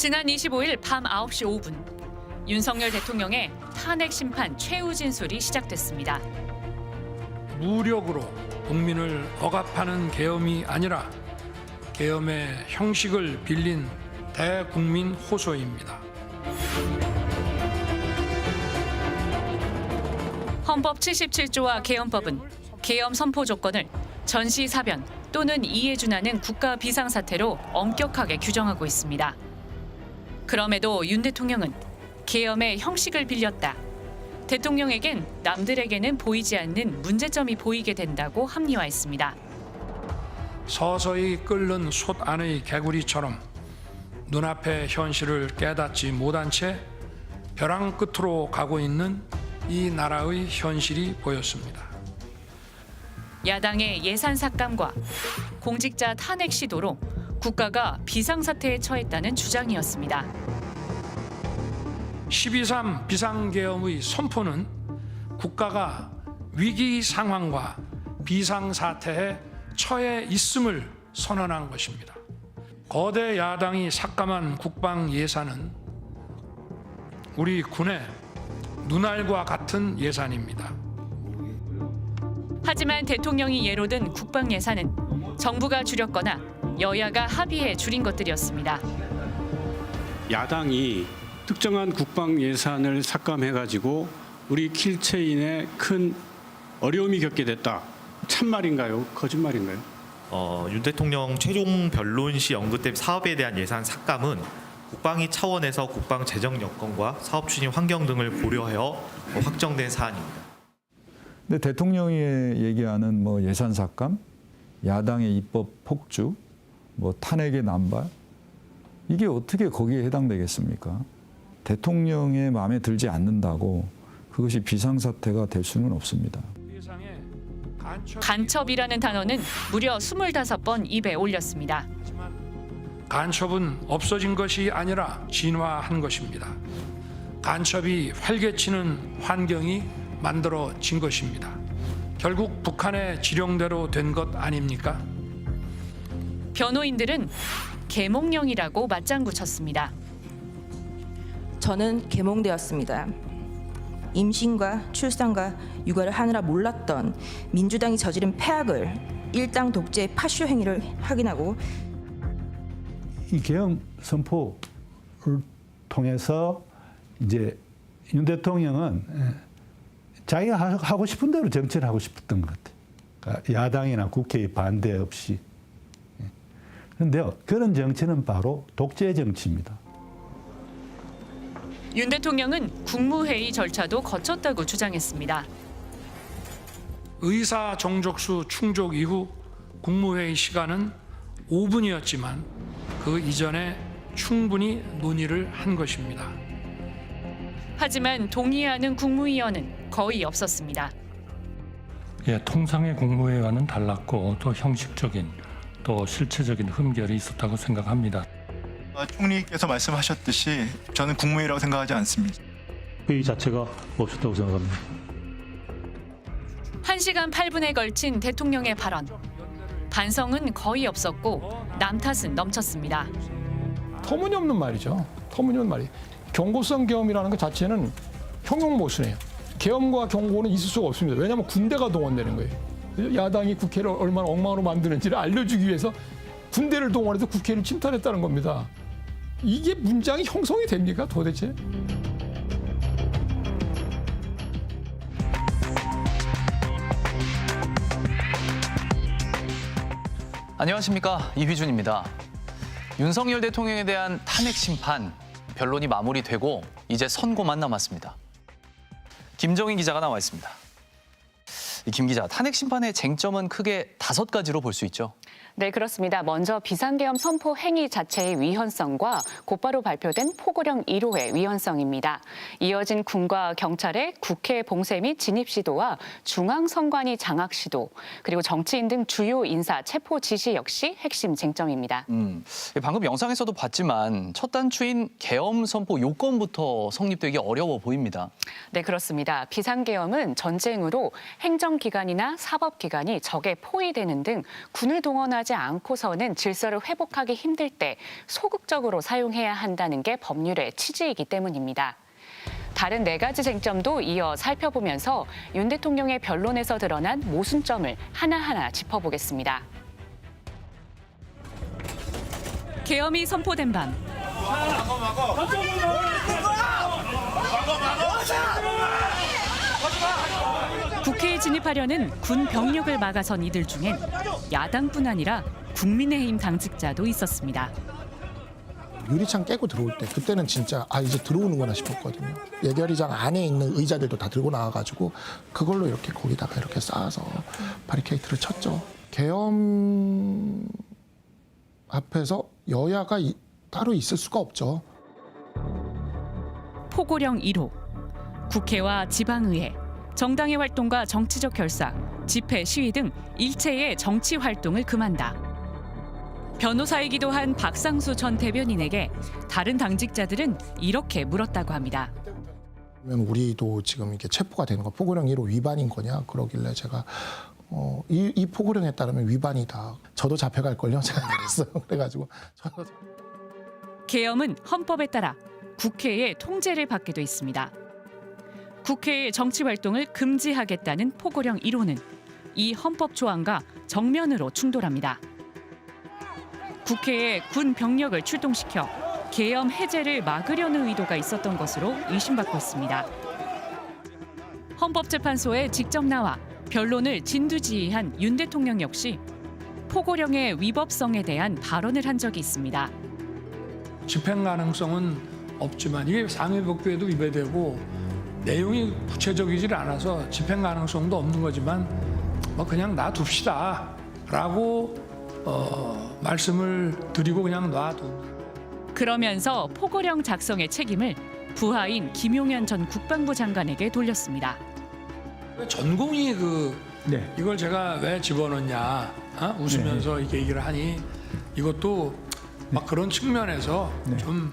지난 25일 밤 9시 5분 윤석열 대통령의 탄핵 심판 최후 진술이 시작됐습니다. 무력으로 국민을 억압하는 계엄이 아니라 계엄의 형식을 빌린 대국민 호소입니다. 헌법 77조와 계엄법은 계엄 선포 조건을 전시사변 또는 이에 준하는 국가 비상사태로 엄격하게 규정하고 있습니다. 그럼에도 윤 대통령은 계엄의 형식을 빌렸다. 대통령에겐 남들에게는 보이지 않는 문제점이 보이게 된다고 합리화했습니다. 서서히 끓는 솥 안의 개구리처럼 눈앞의 현실을 깨닫지 못한 채 벼랑 끝으로 가고 있는 이 나라의 현실이 보였습니다. 야당의 예산 삭감과 공직자 탄핵 시도로 국가가 비상사태에 처했다는 주장이었습니다. 12.3 비상계엄의 선포는 국가가 위기 상황과 비상사태에 처해 있음을 선언한 것입니다. 거대 야당이 삭감한 국방 예산은 우리 군의 눈알과 같은 예산입니다. 하지만 대통령이 예로 든 국방 예산은 정부가 줄였거나 여야가 합의해 줄인 것들이었습니다. 야당이 특정한 국방 예산을 삭감해가지고 우리 킬체인에 큰 어려움이 겪게 됐다. 참말인가요? 거짓말인가요? 윤 대통령 최종 변론 시 언급된 사업에 대한 예산 삭감은 국방위 차원에서 국방 재정 여건과 사업 추진 환경 등을 고려하여 확정된 사안입니다. 근데 대통령이 얘기하는 예산 삭감, 야당의 입법 폭주, 탄핵의 남발, 이게 어떻게 거기에 해당되겠습니까? 대통령의 마음에 들지 않는다고 그것이 비상사태가 될 수는 없습니다. 간첩이라는 단어는 무려 25번 입에 올렸습니다. 간첩은 없어진 것이 아니라 진화한 것입니다. 간첩이 활개치는 환경이 만들어진 것입니다. 결국 북한의 지령대로 된 것 아닙니까? 변호인들은 계몽령이라고 맞장구 쳤습니다. 저는 계몽되었습니다. 임신과 출산과 육아를 하느라 몰랐던 민주당이 저지른 폐악을 일당 독재의 파쇼 행위를 확인하고 이 계엄 선포를 통해서 이제 윤 대통령은 자기가 하고 싶은 대로 정치를 하고 싶었던 것 같아요. 그러니까 야당이나 국회의 반대 없이. 그런데요, 그런 정치는 바로 독재 정치입니다. 윤 대통령은 국무회의 절차도 거쳤다고 주장했습니다. 의사 정족수 충족 이후 국무회의 시간은 5분이었지만 그 이전에 충분히 논의를 한 것입니다. 하지만 동의하는 국무위원은 거의 없었습니다. 통상의 국무회의와는 달랐고 또 형식적인 또 실체적인 흠결이 있었다고 생각합니다. 총리께서 말씀하셨듯이 저는 국무회의라고 생각하지 않습니다. 회의 자체가 없었다고 생각합니다. 1시간 8분에 걸친 대통령의 발언. 반성은 거의 없었고 남 탓은 넘쳤습니다. 터무니없는 말이죠. 터무니없는 말이. 경고성 계엄이라는 것 자체는 형용모순이에요. 계엄과 경고는 있을 수가 없습니다. 왜냐하면 군대가 동원되는 거예요. 야당이 국회를 얼마나 엉망으로 만드는지를 알려주기 위해서 군대를 동원해서 국회를 침탈했다는 겁니다. 이게 문장이 형성이 됩니까 도대체? 안녕하십니까, 이휘준입니다. 윤석열 대통령에 대한 탄핵 심판, 변론이 마무리되고 이제 선고만 남았습니다. 김정인 기자가 나와 있습니다. 김 기자, 탄핵 심판의 쟁점은 크게 5가지로 볼 수 있죠. 네, 그렇습니다. 먼저 비상계엄 선포 행위 자체의 위헌성과 곧바로 발표된 포고령 1호의 위헌성입니다. 이어진 군과 경찰의 국회 봉쇄 및 진입 시도와 중앙선관위 장악 시도, 그리고 정치인 등 주요 인사 체포 지시 역시 핵심 쟁점입니다. 방금 영상에서도 봤지만 첫 단추인 계엄 선포 요건부터 성립되기 어려워 보입니다. 네, 그렇습니다. 비상계엄은 전쟁으로 행정기관이나 사법기관이 적에 포위되는 등 군을 동원할 사용하지 않고서는 질서를 회복하기 힘들 때 소극적으로 사용해야 한다는 게 법률의 취지이기 때문입니다. 다른 4가지 쟁점도 이어 살펴보면서 윤 대통령의 변론에서 드러난 모순점을 하나하나 짚어보겠습니다. 계엄이 선포된 밤 국회에 진입하려는 군 병력을 막아선 이들 중엔 야당뿐 아니라 국민의힘 당직자도 있었습니다. 유리창 깨고 들어올 때 그때는 진짜 이제 들어오는구나 싶었거든요. 예결위장 안에 있는 의자들도 다 들고 나와가지고 그걸로 이렇게 거기다가 이렇게 쌓아서 바리케이트를 쳤죠. 계엄 앞에서 여야가 따로 있을 수가 없죠. 포고령 1호 국회와 지방의회, 정당의 활동과 정치적 결사, 집회, 시위 등 일체의 정치 활동을 금한다. 변호사이기도 한 박상수 전 대변인에게 다른 당직자들은 이렇게 물었다고 합니다. 그러면 우리도 지금 이게 체포가 되는 거 포고령 1호 위반인 거냐 그러길래 제가 이 포고령에 따르면 위반이다. 저도 잡혀갈 걸요. 제가 그랬어요. 그래가지고 계엄은 헌법에 따라 국회의 통제를 받게 돼 있습니다. 국회의 정치 활동을 금지하겠다는 포고령 1호는 이 헌법 조항과 정면으로 충돌합니다. 국회에 군 병력을 출동시켜 계엄 해제를 막으려는 의도가 있었던 것으로 의심받고 있습니다. 헌법재판소에 직접 나와 변론을 진두지휘한 윤 대통령 역시 포고령의 위법성에 대한 발언을 한 적이 있습니다. 집행 가능성은 없지만 이게 상위법규에도 위배되고 내용이 구체적이질 않아서 집행 가능성도 없는 거지만 그냥 놔둡시다라고 말씀을 드리고 그냥 놔둡니다. 그러면서 포고령 작성의 책임을 부하인 김용현 전 국방부 장관에게 돌렸습니다. 전공이 이걸 제가 왜 집어넣냐 웃으면서 이렇게 얘기를 하니 이것도 막 그런 측면에서 좀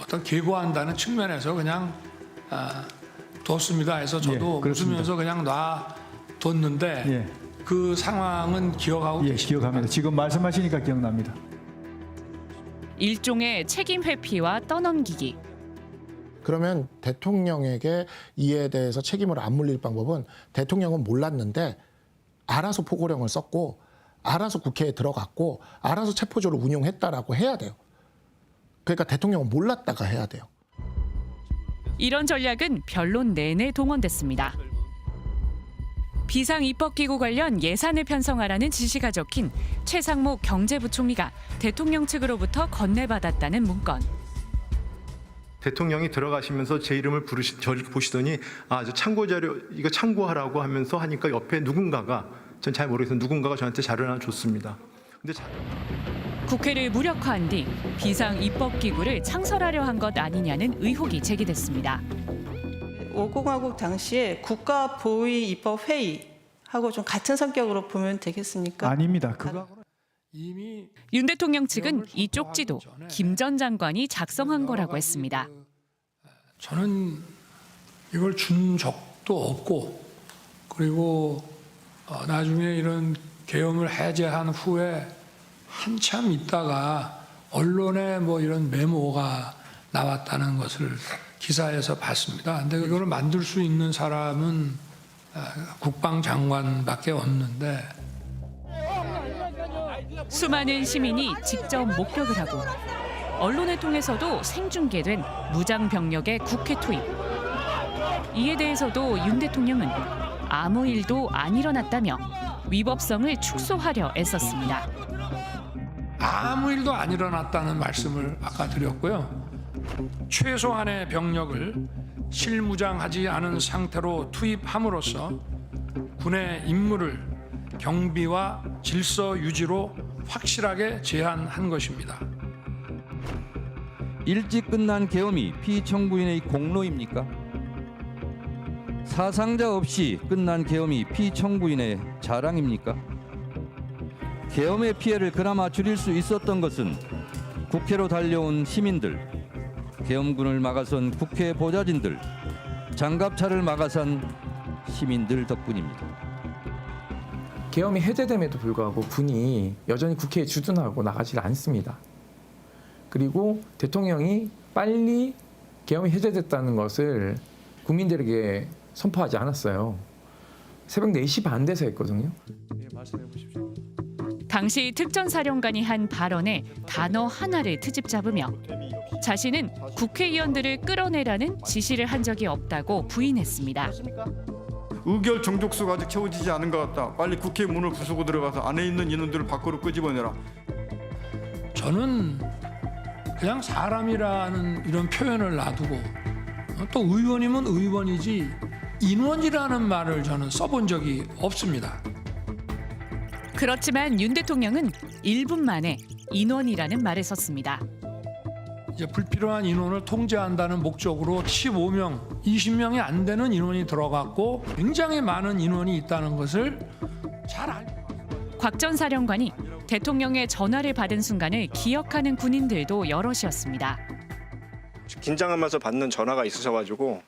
어떤 계고한다는 측면에서 그냥 뒀습니다 해서 저도 웃으면서 그냥 놔뒀는데 그 상황은 기억하고 계십니까? 기억합니다. 지금 말씀하시니까 기억납니다. 일종의 책임 회피와 떠넘기기. 그러면 대통령에게 이에 대해서 책임을 안 물릴 방법은 대통령은 몰랐는데 알아서 포고령을 썼고 알아서 국회에 들어갔고 알아서 체포조를 운용했다라고 해야 돼요. 그러니까 대통령은 몰랐다가 해야 돼요. 이런 전략은 변론 내내 동원됐습니다. 비상입법기구 관련 예산을 편성하라는 지시가 적힌 최상목 경제부총리가 대통령 측으로부터 건네받았다는 문건. 대통령이 들어가시면서 제 이름을 저를 보시더니 저 참고 자료 이거 참고하라고 하면서 하니까 옆에 누군가가 전 잘 모르겠어요. 누군가가 저한테 자료를 하나 줬습니다. 근데 국회를 무력화한 뒤 비상입법기구를 창설하려 한 것 아니냐는 의혹이 제기됐습니다. 5공화국 당시에 국가보위입법회의하고 좀 같은 성격으로 보면 되겠습니까? 아닙니다. 윤 대통령 측은 이 쪽지도 김 전 장관이 작성한 거라고 했습니다. 저는 이걸 준 적도 없고 그리고 나중에 이런 계엄을 해제한 후에 한참 있다가 언론에 이런 메모가 나왔다는 것을 기사에서 봤습니다. 근데 그걸 만들 수 있는 사람은 국방장관밖에 없는데 수많은 시민이 직접 목격을 하고 언론을 통해서도 생중계된 무장병력의 국회 투입. 이에 대해서도 윤 대통령은 아무 일도 안 일어났다며 위법성을 축소하려 애썼습니다. 아무 일도 안 일어났다는 말씀을 아까 드렸고요. 최소한의 병력을 실무장하지 않은 상태로 투입함으로써 군의 임무를 경비와 질서 유지로 확실하게 제한한 것입니다. 일찍 끝난 계엄이 피청구인의 공로입니까? 사상자 없이 끝난 계엄이 피청구인의 자랑입니까? 계엄의 피해를 그나마 줄일 수 있었던 것은 국회로 달려온 시민들, 계엄군을 막아선 국회 보좌진들, 장갑차를 막아선 시민들 덕분입니다. 계엄이 해제됨에도 불구하고 군이 여전히 국회에 주둔하고 나가질 않습니다. 그리고 대통령이 빨리 계엄이 해제됐다는 것을 국민들에게 선포하지 않았어요. 새벽 4시 반 돼서 했거든요. 당시 특전사령관이 한 발언에 단어 하나를 트집 잡으며 자신은 국회의원들을 끌어내라는 지시를 한 적이 없다고 부인했습니다. 의결 정족수가 아직 채워지지 않은 것 같다. 빨리 국회 문을 부수고 들어가서 안에 있는 인원들을 밖으로 끄집어내라. 저는 그냥 사람이라는 이런 표현을 놔두고 또 의원이면 의원이지 인원이라는 말을 저는 써본 적이 없습니다. 그렇지만 윤 대통령은 1분 만에 인원이라는 말을 썼습니다. 이제 불필요한 인원을 통제한다는 목적으로 15명, 20명이 안 되는 인원이 들어갔고 굉장히 많은 인원이 있다는 것을 잘 알고. 곽 전 사령관이 대통령의 전화를 받은 순간을 기억하는 군인들도 여럿이었습니다. 긴장하면서 받는 전화가 있으셔가지고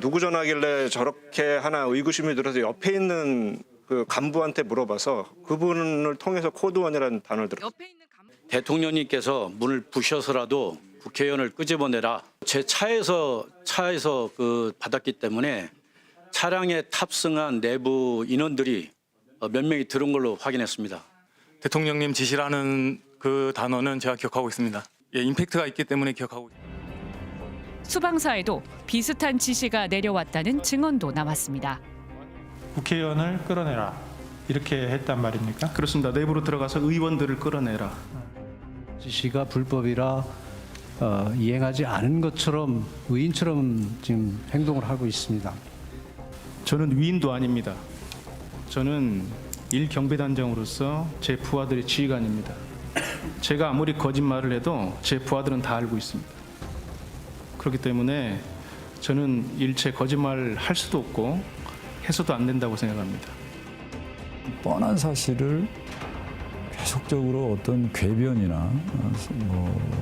누구 전화길래 저렇게 하나 의구심이 들어서 옆에 있는 그 간부한테 물어봐서 그분을 통해서 코드원이라는 단어를 들었어요. 대통령님께서 문을 부셔서라도 국회의원을 끄집어내라. 제 차에서 그 받았기 때문에 차량에 탑승한 내부 인원들이 몇 명이 들은 걸로 확인했습니다. 대통령님 지시라는 그 단어는 제가 기억하고 있습니다. 예, 임팩트가 있기 때문에 기억하고 있습니다. 수방사에도 비슷한 지시가 내려왔다는 증언도 나왔습니다. 국회의원을 끌어내라 이렇게 했단 말입니까? 그렇습니다. 내부로 들어가서 의원들을 끌어내라. 지시가 불법이라 이행하지 않은 것처럼 의인처럼 지금 행동을 하고 있습니다. 저는 위인도 아닙니다. 저는 일경비단장으로서 제 부하들의 지휘관입니다. 제가 아무리 거짓말을 해도 제 부하들은 다 알고 있습니다. 그렇기 때문에 저는 일체 거짓말을 할 수도 없고 해서도 안 된다고 생각합니다. 뻔한 사실을 계속적으로 어떤 궤변이나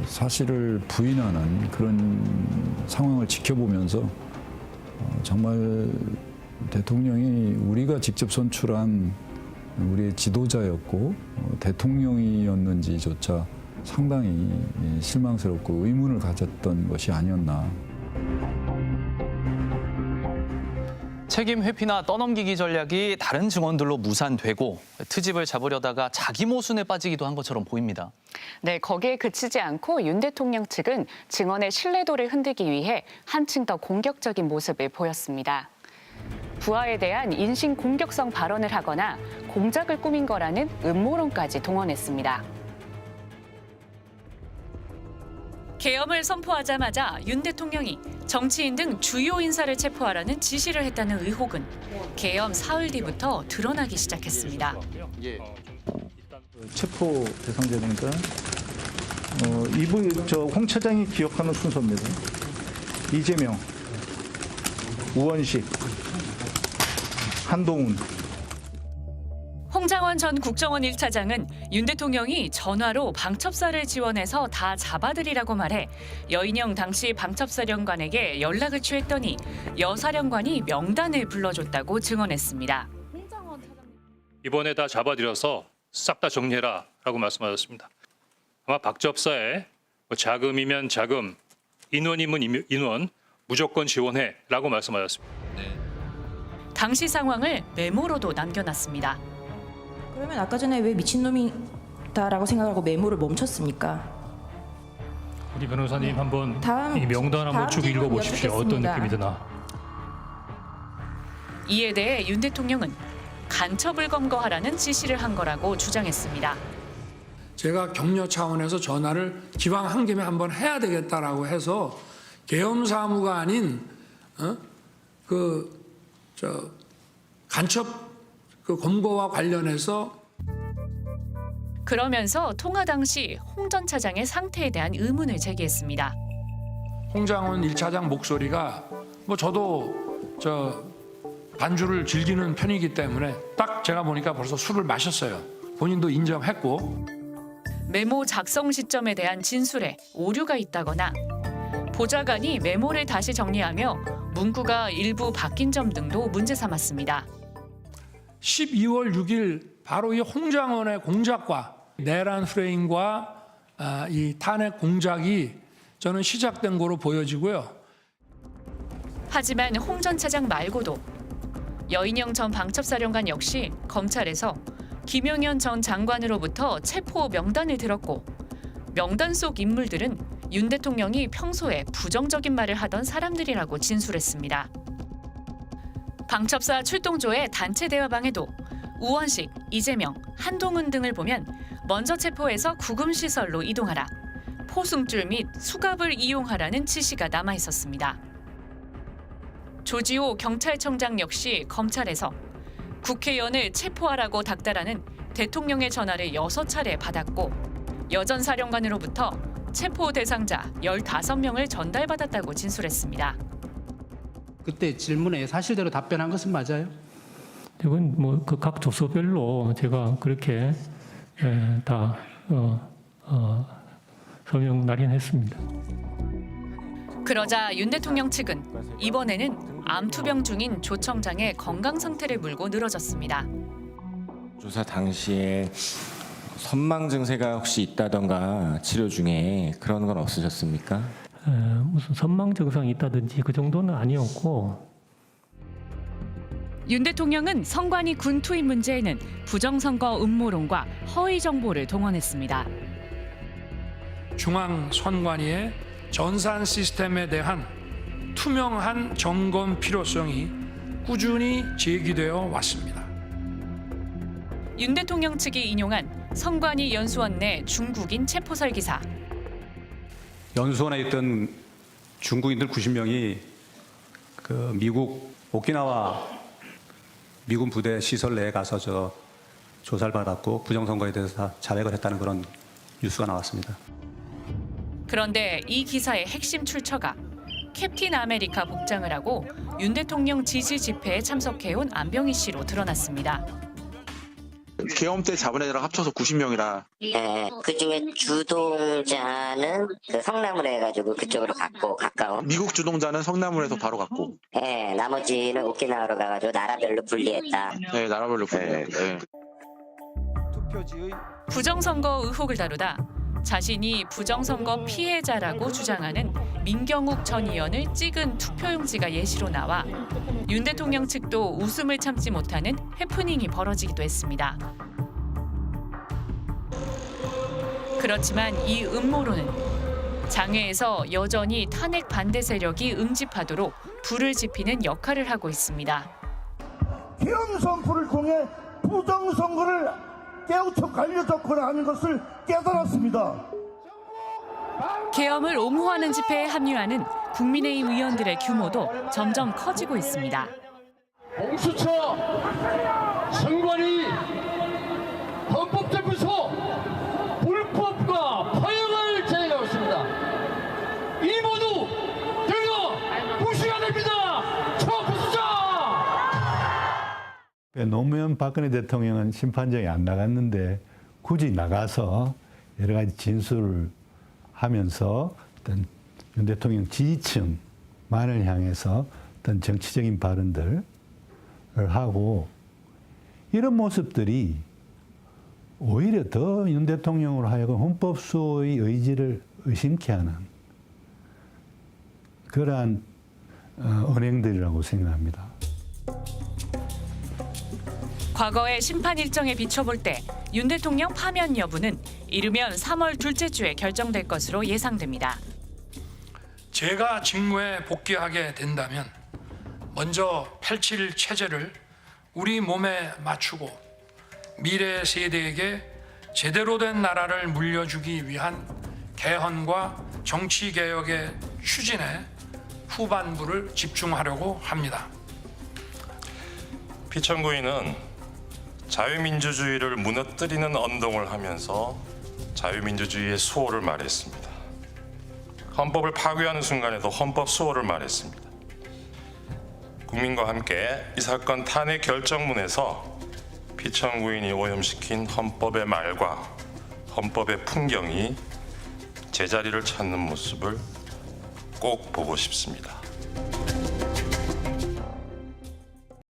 사실을 부인하는 그런 상황을 지켜보면서 정말 대통령이 우리가 직접 선출한 우리의 지도자였고 대통령이었는지조차 상당히 실망스럽고 의문을 가졌던 것이 아니었나. 책임 회피나 떠넘기기 전략이 다른 증언들로 무산되고 트집을 잡으려다가 자기 모순에 빠지기도 한 것처럼 보입니다. 네, 거기에 그치지 않고 윤 대통령 측은 증언의 신뢰도를 흔들기 위해 한층 더 공격적인 모습을 보였습니다. 부하에 대한 인신 공격성 발언을 하거나 공작을 꾸민 거라는 음모론까지 동원했습니다. 계엄을 선포하자마자 윤 대통령이 정치인 등 주요 인사를 체포하라는 지시를 했다는 의혹은 계엄 사흘 뒤부터 드러나기 시작했습니다. 체포 대상자니까 이분 홍 차장이 기억하는 순서입니다. 이재명, 우원식, 한동훈. 홍장원 전 국정원 1차장은 윤 대통령이 전화로 방첩사를 지원해서 다 잡아들이라고 말해 여인영 당시 방첩사령관에게 연락을 취했더니 여사령관이 명단을 불러줬다고 증언했습니다. 이번에 다 잡아들여서 싹 다 정리해라라고 말씀하셨습니다. 아마 방첩사에 자금이면 자금, 인원이면 인원 무조건 지원해라고 말씀하셨습니다. 당시 상황을 메모로도 남겨놨습니다. 그러면 아까 전에 왜 미친놈이다라고 생각하고 메모를 멈췄습니까? 우리 변호사님 한번 다음- 이 명단 한번 다음 쭉 질문 읽어보십시오. 어떤 여쭙겠습니다. 느낌이 드나. 이에 대해 윤 대통령은 간첩을 검거하라는 지시를 한 거라고 주장했습니다. 제가 격려 차원에서 전화를 기왕 한 김에 한번 해야 되겠다라고 해서 계엄 사무가 아닌 간첩 검거와 관련해서 그러면서 통화 당시 홍 전 차장의 상태에 대한 의문을 제기했습니다. 홍장원 1차장 목소리가 저도 반주를 즐기는 편이기 때문에 딱 제가 보니까 벌써 술을 마셨어요. 본인도 인정했고. 메모 작성 시점에 대한 진술에 오류가 있다거나 보좌관이 메모를 다시 정리하며 문구가 일부 바뀐 점 등도 문제 삼았습니다. 12월 6일 바로 이 홍장원의 공작과 내란 프레임과 이 탄핵 공작이 저는 시작된 거로 보여지고요. 하지만 홍 전 차장 말고도 여인영 전 방첩사령관 역시 검찰에서 김용현 전 장관으로부터 체포 명단을 들었고 명단 속 인물들은 윤 대통령이 평소에 부정적인 말을 하던 사람들이라고 진술했습니다. 방첩사 출동조의 단체 대화방에도 우원식, 이재명, 한동훈 등을 보면 먼저 체포해서 구금시설로 이동하라, 포승줄 및 수갑을 이용하라는 지시가 남아 있었습니다. 조지호 경찰청장 역시 검찰에서 국회의원을 체포하라고 닥달하는 대통령의 전화를 6차례 받았고 여전 사령관으로부터 체포 대상자 15명을 전달받았다고 진술했습니다. 그때 질문에 사실대로 답변한 것은 맞아요? 이건 뭐 그 각 조서별로 제가 그렇게 다 서명 날인했습니다. 그러자 윤 대통령 측은 이번에는 암투병 중인 조 청장의 건강 상태를 물고 늘어졌습니다. 조사 당시에 선망 증세가 혹시 있다던가 치료 중에 그런 건 없으셨습니까? 무슨 선망 증상이 있다든지 그 정도는 아니었고. 윤 대통령은 선관위 군 투입 문제에는 부정선거 음모론과 허위 정보를 동원했습니다. 중앙 선관위의 전산 시스템에 대한 투명한 점검 필요성이 꾸준히 제기되어 왔습니다. 윤 대통령 측이 인용한 선관위 연수원 내 중국인 체포설 기사. 연수원에 있던 중국인들 90명이 그 미국 오키나와 미군 부대 시설 내에 가서 조사를 받았고 부정선거에 대해서 자백을 했다는 그런 뉴스가 나왔습니다. 그런데 이 기사의 핵심 출처가 캡틴 아메리카 복장을 하고 윤 대통령 지지 집회에 참석해온 안병희 씨로 드러났습니다. 계엄 때 잡은 애들랑 합쳐서 90명이라. 네, 그 중에 주동자는 그 성남으로 해가지고 그쪽으로 갔고 가까운. 미국 주동자는 성남으로해서 바로 갔고. 네, 나머지는 오키나와로 가가지고 나라별로 분리했다. 네, 나라별로 분리했다. 네. 부정선거 의혹을 다루다 자신이 부정선거 피해자라고 주장하는 민경욱 전 의원을 찍은 투표용지가 예시로 나와 윤 대통령 측도 웃음을 참지 못하는 해프닝이 벌어지기도 했습니다. 그렇지만 이 음모론은 장외에서 여전히 탄핵 반대 세력이 응집하도록 불을 지피는 역할을 하고 있습니다. 계엄 선포를 통해 부정선거를 깨우쳐 갈려잡거나 하는 것을 깨달았습니다. 계엄을 옹호하는 집회에 합류하는 국민의힘 의원들의 규모도 점점 커지고 있습니다. 공수처, 선관위, 헌법재판소 불법과 파행을 제기하고 있습니다. 이 모두 들어 무시해야 됩니다. 처부수자! 노무현 박근혜 대통령은 심판정에 안 나갔는데 굳이 나가서 여러 가지 진술을 하면서 어떤 윤 대통령 지지층만을 향해서 어떤 정치적인 발언들을 하고 이런 모습들이 오히려 더 윤 대통령으로 하여금 헌법수호의 의지를 의심케 하는 그러한 언행들이라고 생각합니다. 과거의 심판 일정에 비춰볼 때 윤 대통령 파면 여부는 이르면 3월 둘째 주에 결정될 것으로 예상됩니다. 제가 직무에 복귀하게 된다면 먼저 펼칠 체제를 우리 몸에 맞추고 미래 세대에게 제대로 된 나라를 물려주기 위한 개헌과 정치개혁의 추진에 후반부를 집중하려고 합니다. 피청구인은 자유민주주의를 무너뜨리는 언동을 하면서 자유민주주의의 수호를 말했습니다. 헌법을 파괴하는 순간에도 헌법 수호를 말했습니다. 국민과 함께 이 사건 탄핵 결정문에서 피청구인이 오염시킨 헌법의 말과 헌법의 풍경이 제자리를 찾는 모습을 꼭 보고 싶습니다.